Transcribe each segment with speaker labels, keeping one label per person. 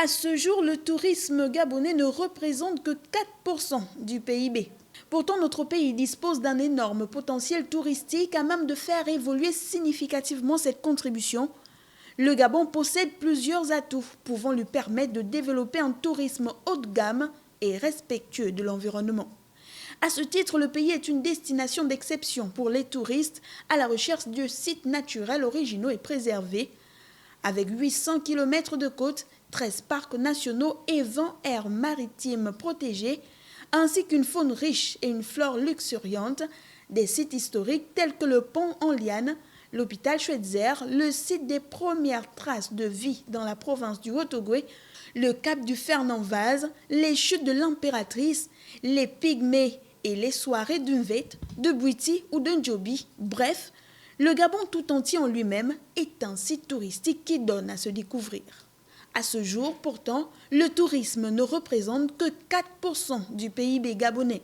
Speaker 1: À ce jour, le tourisme gabonais ne représente que 4% du PIB. Pourtant, notre pays dispose d'un énorme potentiel touristique à même de faire évoluer significativement cette contribution. Le Gabon possède plusieurs atouts pouvant lui permettre de développer un tourisme haut de gamme et respectueux de l'environnement. À ce titre, le pays est une destination d'exception pour les touristes à la recherche de sites naturels originaux et préservés. Avec 800 km de côte, 13 parcs nationaux et 20 aires maritimes protégées, ainsi qu'une faune riche et une flore luxuriante, des sites historiques tels que le pont en liane, l'hôpital Schweitzer, le site des premières traces de vie dans la province du Haut-Ogooué, le cap du Fernand-Vaz, les chutes de l'Impératrice, les Pygmées et les soirées d'Unvet, de Bouiti ou de Ndjobi. Bref, le Gabon tout entier en lui-même est un site touristique qui donne à se découvrir. À ce jour, pourtant, le tourisme ne représente que 4% du PIB gabonais.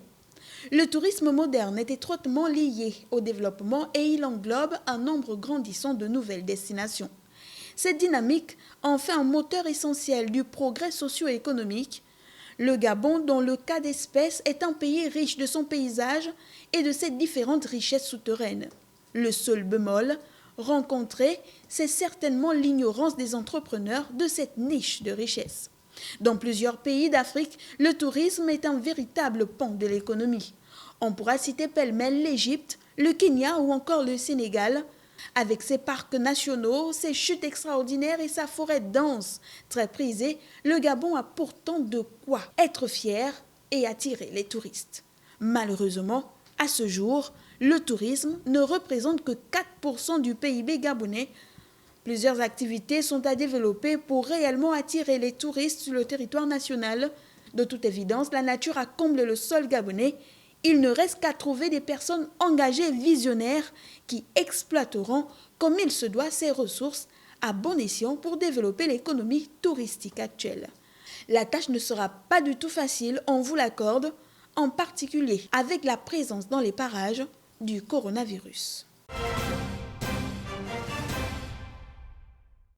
Speaker 1: Le tourisme moderne est étroitement lié au développement et il englobe un nombre grandissant de nouvelles destinations. Cette dynamique en fait un moteur essentiel du progrès socio-économique. Le Gabon, dans le cas d'espèce, est un pays riche de son paysage et de ses différentes richesses souterraines. Le seul bémol rencontré, c'est certainement l'ignorance des entrepreneurs de cette niche de richesse. Dans plusieurs pays d'Afrique, le tourisme est un véritable pan de l'économie. On pourra citer pêle-mêle l'Égypte, le Kenya ou encore le Sénégal. Avec ses parcs nationaux, ses chutes extraordinaires et sa forêt dense, très prisée, le Gabon a pourtant de quoi être fier et attirer les touristes. Malheureusement, à ce jour, le tourisme ne représente que 4% du PIB gabonais. Plusieurs activités sont à développer pour réellement attirer les touristes sur le territoire national. De toute évidence, la nature a comblé le sol gabonais. Il ne reste qu'à trouver des personnes engagées et visionnaires qui exploiteront comme il se doit ces ressources à bon escient pour développer l'économie touristique actuelle. La tâche ne sera pas du tout facile, on vous l'accorde, en particulier avec la présence dans les parages du coronavirus.